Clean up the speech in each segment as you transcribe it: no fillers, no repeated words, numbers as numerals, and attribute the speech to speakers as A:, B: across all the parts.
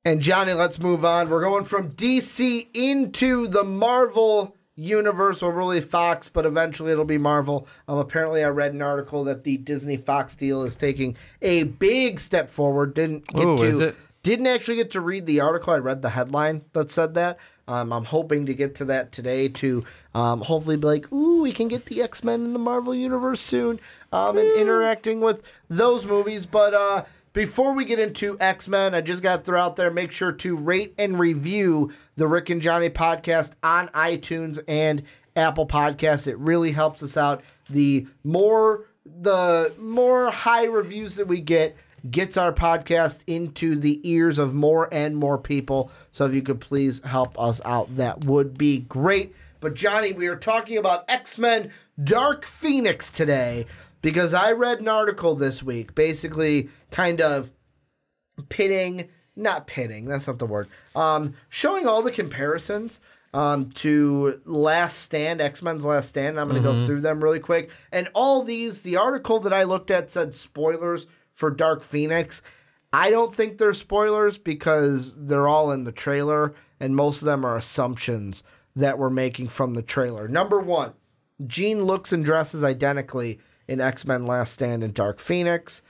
A: And Johnny, let's move on. We're going from DC into the Marvel universe, or really Fox, but eventually it'll be Marvel. Apparently I read an article that the Disney Fox deal is taking a big step forward. Didn't actually get to read the article. I read the headline that said that. I'm hoping to get to that today to hopefully be like, ooh, we can get the X-Men in the Marvel universe soon, and interacting with those movies. But before we get into X-Men, I just got to throw out there, make sure to rate and review the Rick and Johnny podcast on iTunes and Apple Podcasts. It really helps us out. The more high reviews that we get gets our podcast into the ears of more and more people. So if you could please help us out, that would be great. But Johnny, we are talking about X-Men Dark Phoenix today because I read an article this week basically kind of not pitting, that's not the word, showing all the comparisons to Last Stand, X-Men's Last Stand. I'm going to go through them really quick. And all these, the article that I looked at said spoilers for Dark Phoenix. I don't think they're spoilers because they're all in the trailer, and most of them are assumptions that we're making from the trailer. Number one, Jean looks and dresses identically in X-Men Last Stand and Dark Phoenix.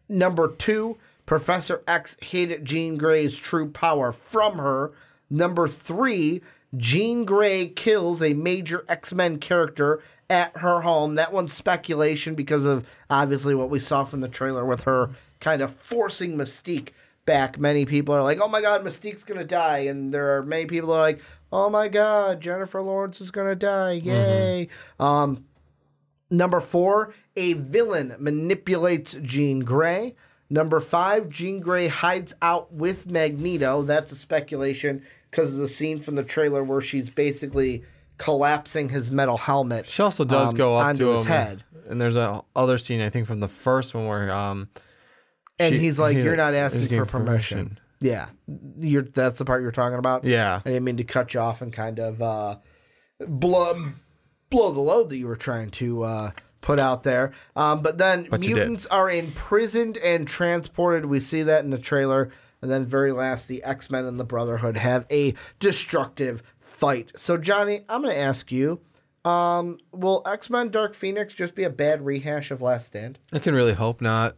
A: Number two, Professor X hid Jean Grey's true power from her. Number three, Jean Grey kills a major X-Men character at her home. That one's speculation because of obviously what we saw from the trailer with her kind of forcing Mystique back. Many people are like, oh my God, Mystique's going to die. And there are many people that are like, oh my God, Jennifer Lawrence is going to die. Yay. Number four, a villain manipulates Jean Grey. Number five, Jean Grey hides out with Magneto. That's a speculation because of the scene from the trailer where she's basically collapsing his metal helmet.
B: She also does go up
A: onto
B: to
A: his
B: him,
A: head.
B: And there's a other scene, I think, from the first one where
A: and he's like, you're not asking for permission. Yeah. That's the part you're talking about?
B: Yeah.
A: I didn't mean to cut you off and kind of blow the load that you were trying to put out there. But then mutants are imprisoned and transported. We see that in the trailer. And then very last, the X-Men and the Brotherhood have a destructive fight. So, Johnny, I'm going to ask you, will X-Men Dark Phoenix just be a bad rehash of Last Stand?
B: I can really hope not.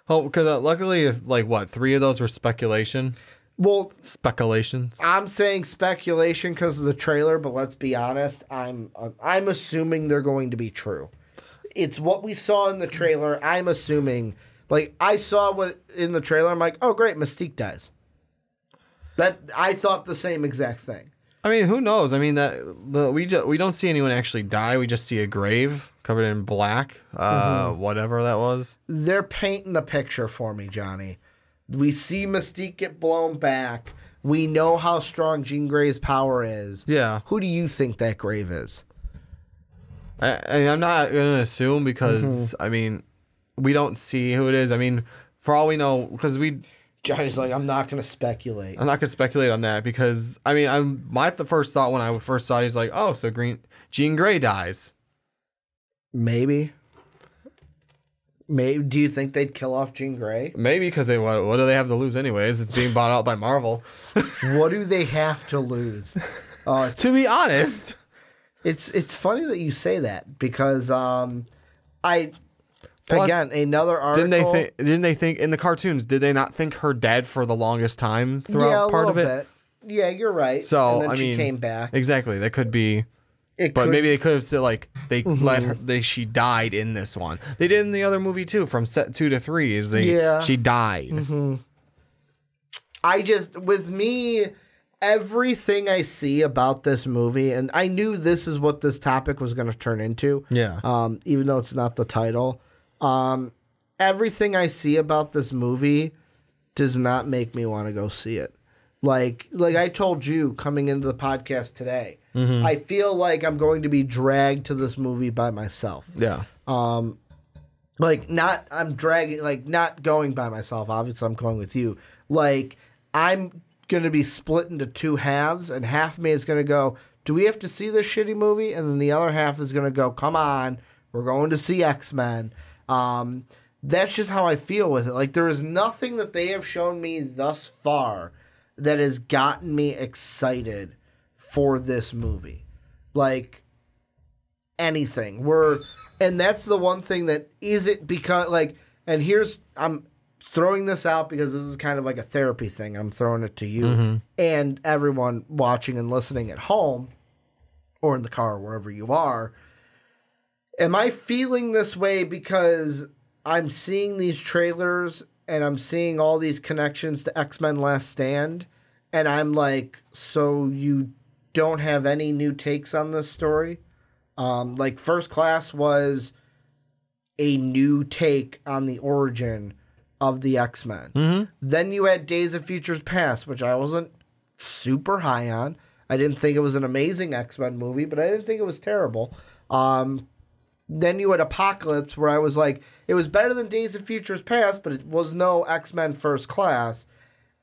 B: Oh, because luckily, three of those were speculation?
A: Well,
B: speculations.
A: I'm saying speculation because of the trailer, but let's be honest. I'm assuming they're going to be true. It's what we saw in the trailer. I'm assuming, I saw what in the trailer. I'm like, oh great, Mystique dies. That I thought the same exact thing.
B: I mean, who knows? I mean, we don't see anyone actually die. We just see a grave covered in black, whatever that was.
A: They're painting the picture for me, Johnny. We see Mystique get blown back. We know how strong Jean Grey's power is.
B: Yeah.
A: Who do you think that grave is?
B: I'm not going to assume because, I mean, we don't see who it is. I mean, for all we know, because
A: Johnny's like, I'm not going to speculate.
B: I'm not going to speculate on that because, I mean, my first thought when I first saw it is like, oh, so Jean Grey dies.
A: Maybe. Do you think they'd kill off Jean Grey?
B: Maybe because what do they have to lose anyways? It's being bought out by Marvel.
A: What do they have to lose?
B: To be honest,
A: it's funny that you say that because another article.
B: Didn't they think in the cartoons? Did they not think her dead for the longest time throughout part of it?
A: Bit. Yeah, you're right.
B: So
A: and then she came back.
B: Exactly, that could be. Maybe they could have said let her. She died in this one. They did in the other movie too. From set 2 to 3, she died.
A: With me, everything I see about this movie, and I knew this is what this topic was going to turn into.
B: Yeah.
A: Even though it's not the title, everything I see about this movie does not make me want to go see it. Like I told you coming into the podcast today, I feel like I'm going to be dragged to this movie by myself.
B: Yeah.
A: Not going by myself. Obviously, I'm going with you. I'm going to be split into two halves, and half of me is going to go, do we have to see this shitty movie? And then the other half is going to go, come on, we're going to see X-Men. that's just how I feel with it. Like, there is nothing that they have shown me thus far that has gotten me excited for this movie. Like, anything. And that's the one thing that is it because, like, and here's, I'm throwing this out because this is kind of like a therapy thing. I'm throwing it to you and everyone watching and listening at home or in the car, wherever you are. Am I feeling this way because I'm seeing these trailers and I'm seeing all these connections to X-Men Last Stand, and I'm like, so you don't have any new takes on this story? Like, First Class was a new take on the origin of the X-Men. Then you had Days of Futures Past, which I wasn't super high on. I didn't think it was an amazing X-Men movie, but I didn't think it was terrible. Then you had Apocalypse, where I was like, it was better than Days of Futures Past, but it was no X-Men First Class.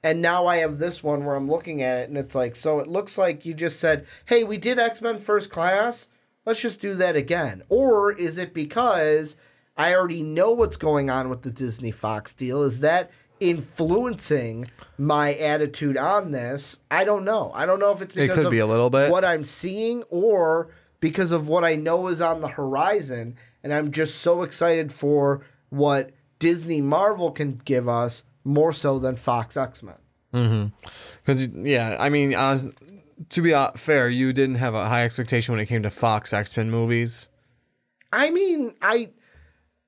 A: And now I have this one where I'm looking at it, and it's like, so it looks like you just said, hey, we did X-Men First Class, let's just do that again. Or is it because I already know what's going on with the Disney Fox deal? Is that influencing my attitude on this? I don't know. I don't know if it's because
B: it could be a little bit
A: what I'm seeing or because of what I know is on the horizon, and I'm just so excited for what Disney Marvel can give us more so than Fox X-Men.
B: Because, yeah, I mean, to be fair, you didn't have a high expectation when it came to Fox X-Men movies.
A: I mean,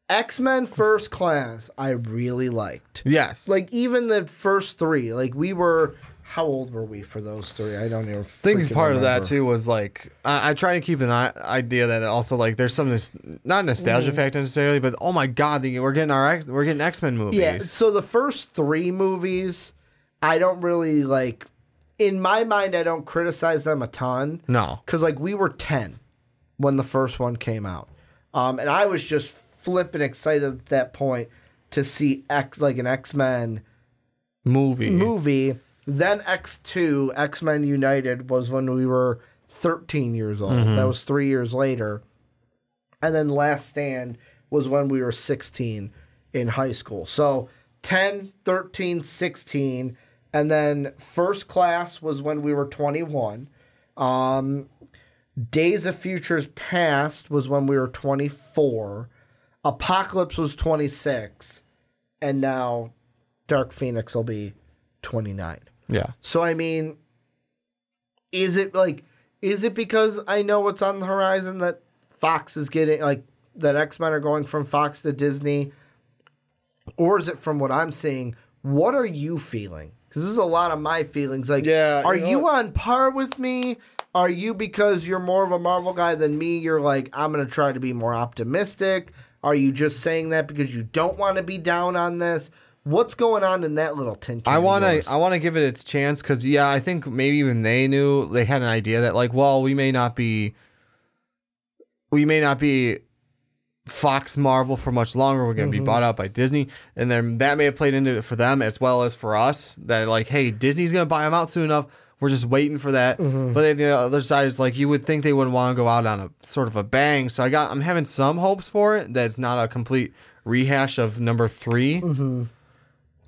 A: X-Men First Class, I really liked.
B: Yes.
A: Like, even the first three, like, we were... How old were we for those three? I don't even
B: I think part of that, too, was, like... I try to keep an idea that also, like, there's some... not nostalgia factor necessarily, but, oh, my God, we're getting X-Men movies.
A: Yeah, so the first three movies, I don't really, like... In my mind, I don't criticize them a ton.
B: No.
A: Because, like, we were 10 when the first one came out. And I was just flipping excited at that point to see an X-Men movie. Then X2, X-Men United, was when we were 13 years old. That was 3 years later. And then Last Stand was when we were 16 in high school. So 10, 13, 16. And then First Class was when we were 21. Days of Futures Past was when we were 24. Apocalypse was 26. And now Dark Phoenix will be 29.
B: Yeah.
A: So, I mean, is it because I know what's on the horizon that Fox is getting, like, that X-Men are going from Fox to Disney? Or is it from what I'm seeing? What are you feeling? Because this is a lot of my feelings. Like, are you on par with me? Are you, because you're more of a Marvel guy than me, you're like, I'm going to try to be more optimistic? Are you just saying that because you don't want to be down on this? What's going on in that little tin can? I want
B: to give it its chance because, yeah, I think maybe even they had an idea that, like, well, we may not be Fox Marvel for much longer. We're going to be bought out by Disney, and then that may have played into it for them as well as for us. That, like, hey, Disney's going to buy them out soon enough. We're just waiting for that. But the other side is, like, you would think they wouldn't want to go out on a sort of a bang. So I'm having some hopes for it. That it's not a complete rehash of number 3.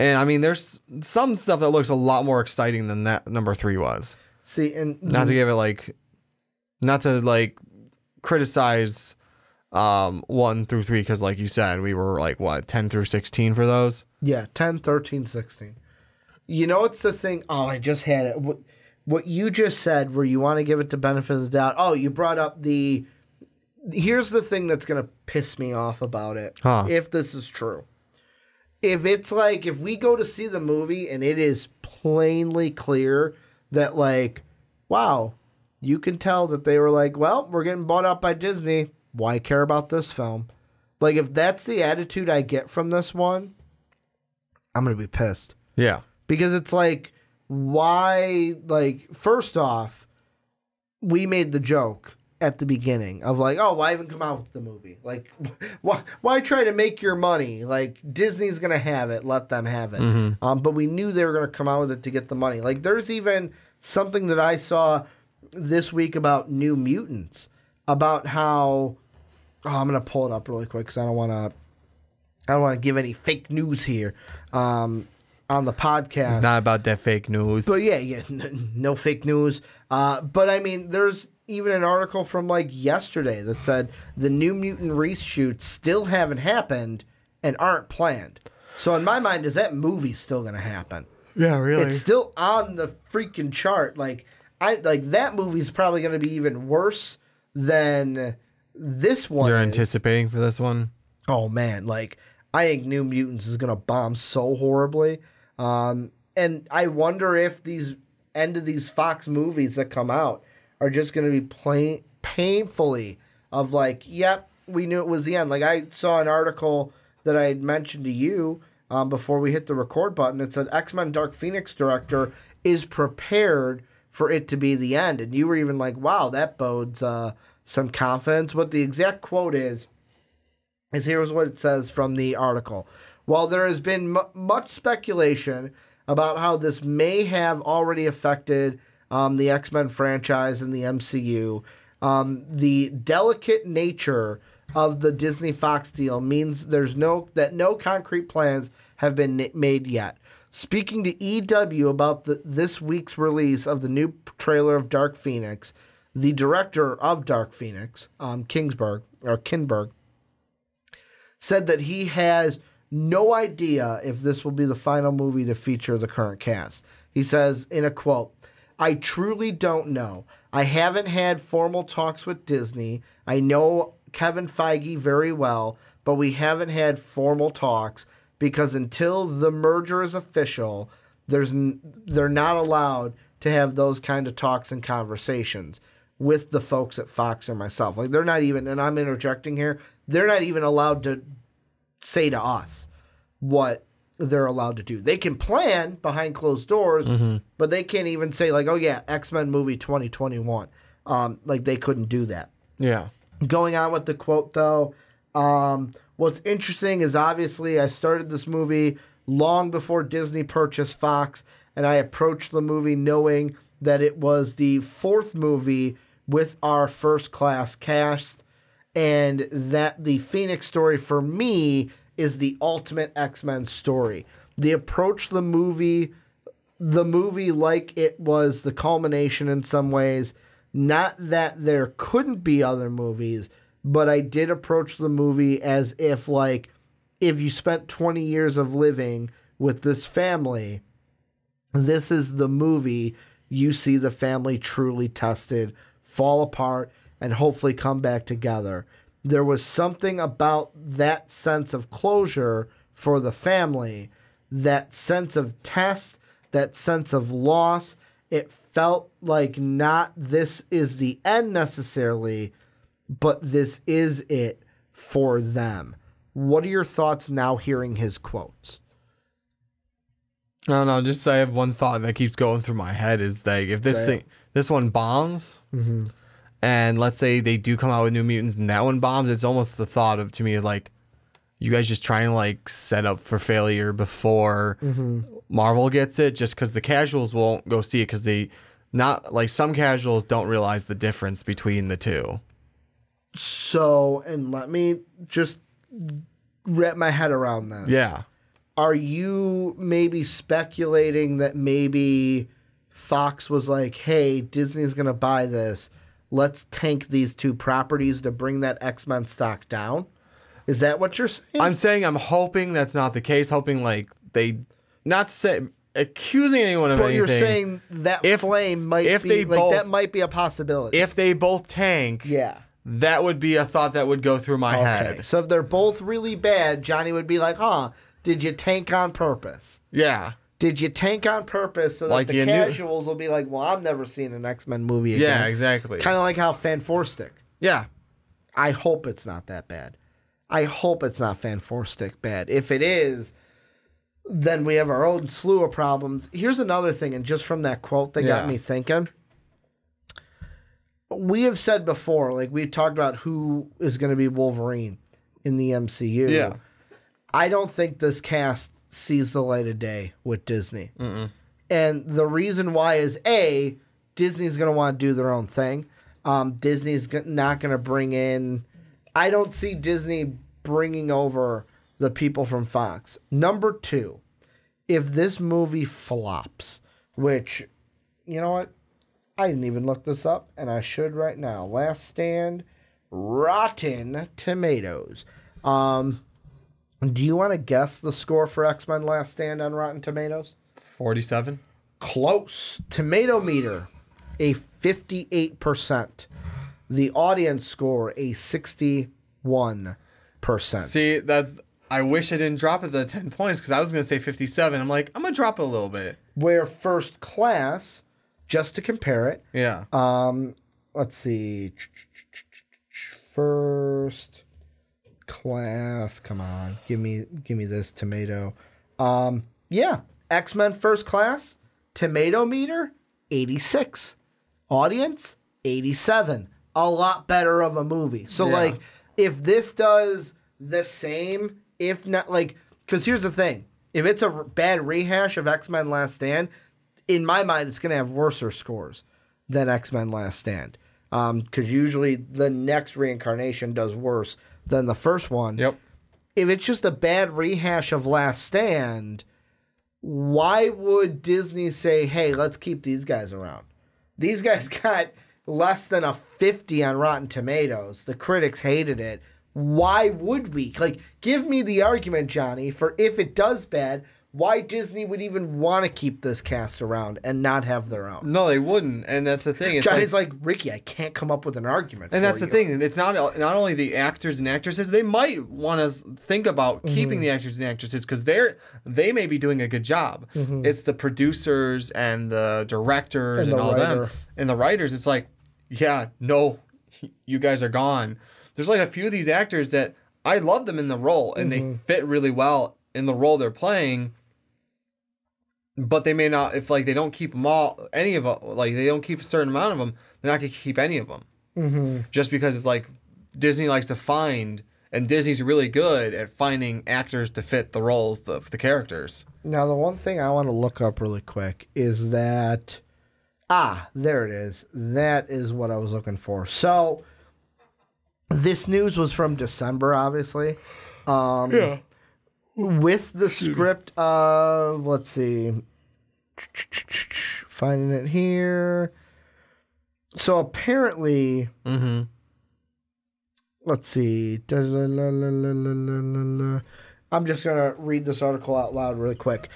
B: And I mean, there's some stuff that looks a lot more exciting than that number 3 was.
A: See, and
B: not to criticize 1 through 3 because, like you said, we were like 10 through 16 for those.
A: Yeah, 10, 13, 16. You know, it's the thing. Oh, I just had it. What you just said, where you want to give it the benefit of the doubt. Oh, you brought up the. Here's the thing that's gonna piss me off about it. If this is true. If it's like, if we go to see the movie and it is plainly clear that, like, wow, you can tell that they were like, well, we're getting bought out by Disney. Why care about this film? Like, if that's the attitude I get from this one, I'm going to be pissed.
B: Yeah.
A: Because it's like, why, like, first off, we made the joke at the beginning of like, oh, why even come out with the movie? Like, why try to make your money? Like, Disney's going to have it. Let them have it. But we knew they were going to come out with it to get the money. Like, there's even something that I saw this week about New Mutants, about how, I'm going to pull it up really quick because I don't want to I don't want to give any fake news here on the podcast.
B: Not about that fake news.
A: But yeah, no fake news. But I mean, there's even an article from like yesterday that said the New Mutant reshoots still haven't happened and aren't planned. So in my mind, is that movie still going to happen?
B: Yeah, really.
A: It's still on the freaking chart. Like that movie's probably going to be even worse than this one.
B: You're anticipating for this one?
A: Oh man, like I think New Mutants is going to bomb so horribly. And I wonder if these end of these Fox movies that come out are just going to be painfully of like, yep, we knew it was the end. Like I saw an article that I had mentioned to you before we hit the record button. It said X-Men Dark Phoenix director is prepared for it to be the end. And you were even like, wow, that bodes some confidence. What the exact quote is here's what it says from the article. While there has been much speculation about how this may have already affected the X-Men franchise and the MCU, the delicate nature of the Disney-Fox deal means no concrete plans have been made yet. Speaking to EW about this week's release of the new trailer of Dark Phoenix, the director of Dark Phoenix, Kinberg, said that he has no idea if this will be the final movie to feature the current cast. He says in a quote, "I truly don't know. I haven't had formal talks with Disney. I know Kevin Feige very well, but we haven't had formal talks because until the merger is official, they're not allowed to have those kind of talks and conversations with the folks at Fox or myself. Like they're not even, and I'm interjecting here, they're not even allowed to say to us what they're allowed to do. They can plan behind closed doors, but they can't even say like, oh yeah, X-Men movie 2021. Like they couldn't do that.
B: Yeah.
A: Going on with the quote though, what's interesting is obviously I started this movie long before Disney purchased Fox, and I approached the movie knowing that it was the fourth movie with our first-class cast, and that the Phoenix story for me is the ultimate X-Men story. They approached the movie like it was the culmination in some ways. Not that there couldn't be other movies, but I did approach the movie as if you spent 20 years of living with this family, this is the movie you see the family truly tested, fall apart, and hopefully come back together. There was something about that sense of closure for the family, that sense of test, that sense of loss. It felt like not this is the end necessarily, but this is it for them. What are your thoughts now hearing his quotes?
B: No, just I have one thought that keeps going through my head is that if this one bombs, and let's say they do come out with New Mutants and that one bombs, it's almost the thought of, to me, like, you guys just trying to like set up for failure before Marvel gets it, just because the casuals won't go see it because some casuals don't realize the difference between the two.
A: So, and let me just wrap my head around this.
B: Yeah.
A: Are you maybe speculating that maybe Fox was like, hey, Disney's going to buy this. Let's tank these two properties to bring that X-Men stock down? Is that what you're saying?
B: I'm saying I'm hoping that's not the case. Hoping like they, not say accusing anyone of anything.
A: But you're saying that flame might be, that might be a possibility.
B: If they both tank,
A: yeah,
B: that would be a thought that would go through my head.
A: So if they're both really bad, Johnny would be like, did you tank on purpose?
B: Yeah.
A: Did you tank on purpose so that like the casuals will be like, well, I'm never seeing an X-Men movie again.
B: Yeah, exactly.
A: Kind of like how Fan4stick.
B: Yeah.
A: I hope it's not that bad. I hope it's not Fan4stick bad. If it is, then we have our own slew of problems. Here's another thing, and just from that quote that got me thinking. We have said before, like we talked about who is going to be Wolverine in the MCU.
B: Yeah.
A: I don't think this cast sees the light of day with Disney. And the reason why is, A, Disney's going to want to do their own thing. Disney's not going to bring in... I don't see Disney bringing over the the people from Fox. Number 2, if this movie flops, which, you know what? I didn't even look this up, and I should right now. Last Stand, Rotten Tomatoes. Do you want to guess the score for X-Men Last Stand on Rotten Tomatoes?
B: 47.
A: Close. Tomato meter, a 58%. The audience score, a 61%.
B: See, I wish I didn't drop it to 10 points because I was going to say 57. I'm like, I'm going to drop it a little bit.
A: Where First Class, just to compare it.
B: Yeah.
A: Let's see. First Class. Come on. Give me this tomato. Yeah. X-Men First Class. Tomato meter, 86. Audience, 87. A lot better of a movie. So, like, if this does the same, if not, like, because here's the thing. If it's a bad rehash of X-Men Last Stand, in my mind, it's going to have worser scores than X-Men Last Stand. Because usually the next reincarnation does worse than the first one.
B: Yep.
A: If it's just a bad rehash of Last Stand, why would Disney say, hey, let's keep these guys around? These guys got less than a 50 on Rotten Tomatoes. The critics hated it. Why would we? Like, give me the argument, Johnny, for if it does bad, why Disney would even want to keep this cast around and not have their own.
B: No, they wouldn't, and that's the thing. It's
A: Johnny's like, Ricky, I can't come up with an argument
B: and
A: for
B: that's the thing. It's not only the actors and actresses. They might want to think about keeping the actors and actresses because they may be doing a good job. It's the producers and the directors and all them. And the writers, it's like, yeah, no, you guys are gone. There's like a few of these actors that I love them in the role, and they fit really well in the role they're playing. But they may not, if like they don't keep them all, any of them, like they don't keep a certain amount of them, they're not going to keep any of them. Just because it's like Disney likes to find, and Disney's really good at finding actors to fit the roles of the characters.
A: Now, the one thing I want to look up really quick is that, there it is. That is what I was looking for. So, this news was from December, obviously. Yeah. With the script of, let's see, finding it here. So apparently, let's see. I'm just going to read this article out loud really quick.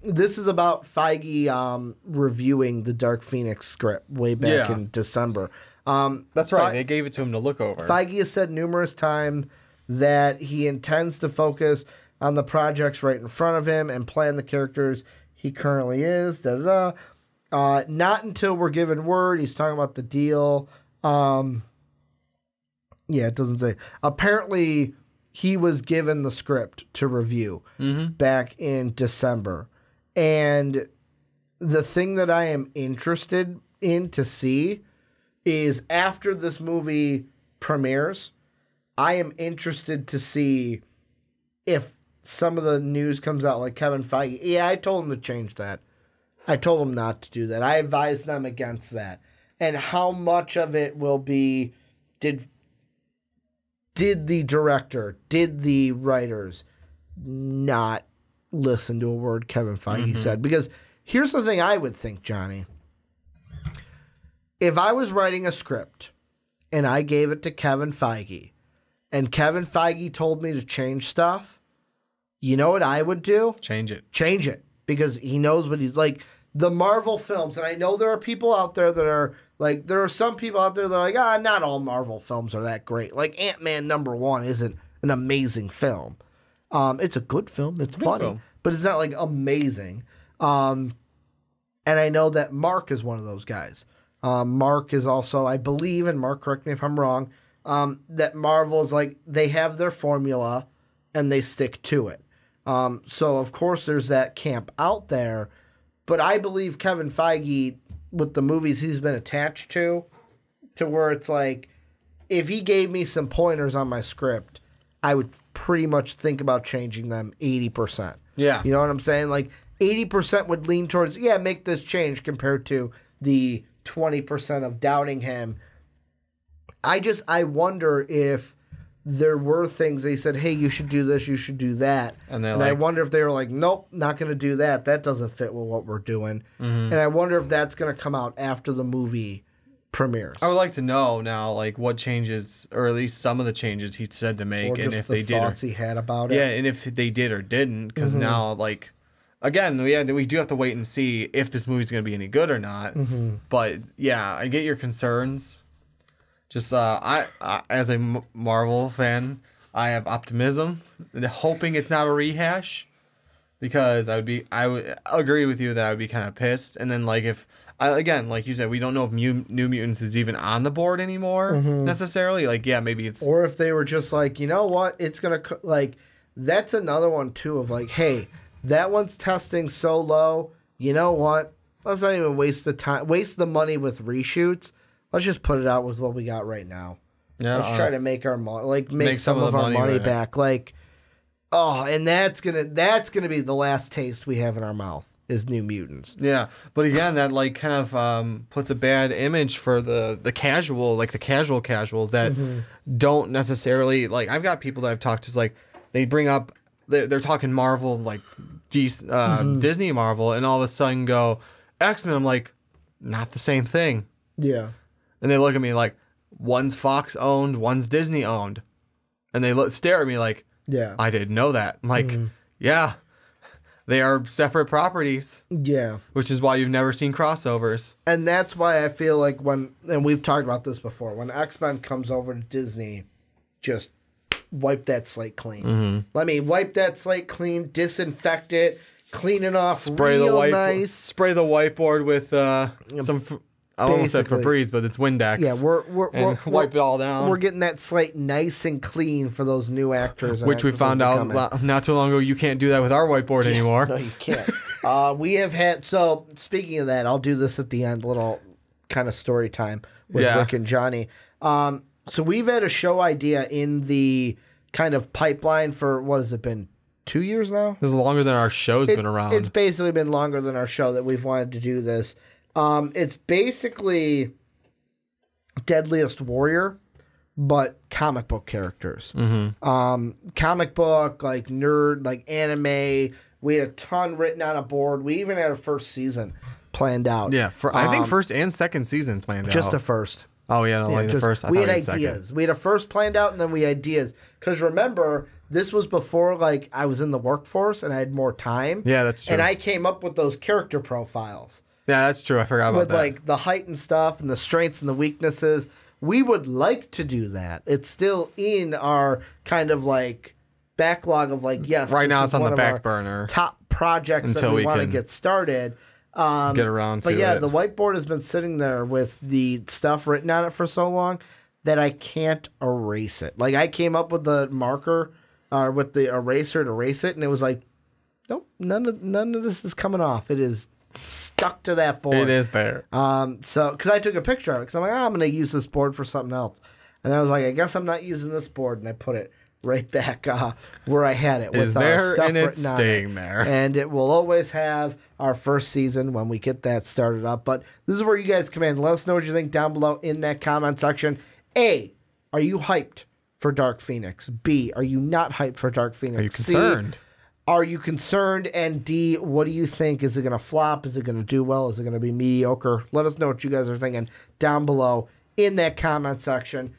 A: This is about Feige reviewing the Dark Phoenix script way back in December.
B: That's right. They gave it to him to look over.
A: Feige has said numerous times that he intends to focus on the projects right in front of him and plan the characters he currently is. Not until we're given word. He's talking about the deal. It doesn't say. Apparently, he was given the script to review back in December. And the thing that I am interested in to see is after this movie premieres, I am interested to see if some of the news comes out like Kevin Feige. Yeah, I told him to change that. I told him not to do that. I advised them against that. And how much of it will be, did the director, did the writers not listen to a word Kevin Feige said? Because here's the thing I would think, Johnny. If I was writing a script and I gave it to Kevin Feige, and Kevin Feige told me to change stuff, you know what I would do?
B: Change it.
A: Change it. Because he knows what he's like. The Marvel films, and I know there are people out there that are like, there are some people out there that are like, not all Marvel films are that great. Like Ant-Man #1 isn't an amazing film. It's a good film. It's funny. But it's not like amazing. And I know that Mark is one of those guys. Mark is also, I believe, and Mark, correct me if I'm wrong, that Marvel is like, they have their formula and they stick to it. So, of course, there's that camp out there. But I believe Kevin Feige, with the movies he's been attached to where it's like, if he gave me some pointers on my script, I would pretty much think about changing them 80%.
B: Yeah.
A: You know what I'm saying? Like, 80% would lean towards, make this change compared to the 20% of doubting him. I wonder if there were things they said, hey, you should do this, you should do that. And I wonder if they were like, nope, not going to do that. That doesn't fit with what we're doing. And I wonder if that's going to come out after the movie premieres.
B: I would like to know now, like, what changes, or at least some of the changes he said to make,
A: or just
B: and if
A: the
B: they did,
A: thoughts he had about it.
B: Yeah, and if they did or didn't, because now, like, again, we do have to wait and see if this movie's going to be any good or not. But yeah, I get your concerns. Just I as a Marvel fan, I have optimism, and hoping it's not a rehash, because I would agree with you that I would be kind of pissed. And then, like, if again, like you said, we don't know if New Mutants is even on the board anymore necessarily. Like, yeah, maybe it's,
A: or if they were just like, you know what, it's gonna like, that's another one too of like, hey, that one's testing so low. You know what? Let's not even waste the money with reshoots. Let's just put it out with what we got right now. Yeah, let's try to make our make some of our money back. Like, oh, and that's gonna be the last taste we have in our mouth is New Mutants.
B: Yeah, but again, that like kind of puts a bad image for the casual, like the casuals that don't necessarily like. I've got people that I've talked to, like they bring up they're talking Marvel, like Disney Marvel, and all of a sudden go X-Men. I'm like, not the same thing.
A: Yeah.
B: And they look at me like, one's Fox owned, one's Disney owned. And they stare at me like, yeah, I didn't know that. I'm like, yeah, they are separate properties.
A: Yeah.
B: Which is why you've never seen crossovers.
A: And that's why I feel like and we've talked about this before, when X-Men comes over to Disney, just wipe that slate clean. Let me wipe that slate clean, disinfect it, clean it off, spray nice.
B: Spray the whiteboard with some... I almost said Febreze, but it's Windex.
A: Yeah, we're
B: wipe it all down.
A: We're getting that slate nice and clean for those new actors.
B: Which we found out not too long ago. You can't do that with our whiteboard anymore.
A: No, you can't. We have had. So speaking of that, I'll do this at the end. Little kind of story time with Rick and Johnny. So we've had a show idea in the kind of pipeline for, what has it been? 2 years now.
B: This is longer than our show's been around.
A: It's basically been longer than our show that we've wanted to do this. It's basically Deadliest Warrior, but comic book characters. Comic book, like nerd, like anime. We had a ton written on a board. We even had a first season planned out.
B: Yeah, I think first and second season planned out.
A: Just the first.
B: Oh, yeah, no, like the first.
A: We had ideas. We had a first planned out, and then we had ideas. Because remember, this was before like I was in the workforce and I had more time.
B: Yeah, that's true.
A: And I came up with those character profiles.
B: Yeah, that's true. I forgot about that.
A: With like the height and stuff and the strengths and the weaknesses. We would like to do that. It's still in our kind of like backlog of like, yes.
B: Right now it's on the back burner.
A: Top projects that we want to get started.
B: Get around to it.
A: But yeah, the whiteboard has been sitting there with the stuff written on it for so long that I can't erase it. Like I came up with the marker with the eraser to erase it, and it was like, nope, none of this is coming off. It is stuck to that board.
B: It is there.
A: So because I took a picture of it, because I'm like, I'm going to use this board for something else, and I was like, I guess I'm not using this board, and I put it right back where I had it.
B: With there stuff and it's staying there,
A: and it will always have our first season when we get that started up. But this is where you guys come in. Let us know what you think down below in that comment section. A, are you hyped for Dark Phoenix? B, are you not hyped for Dark Phoenix?
B: Are you concerned?
A: C, are you concerned? And D, what do you think? Is it going to flop? Is it going to do well? Is it going to be mediocre? Let us know what you guys are thinking down below in that comment section.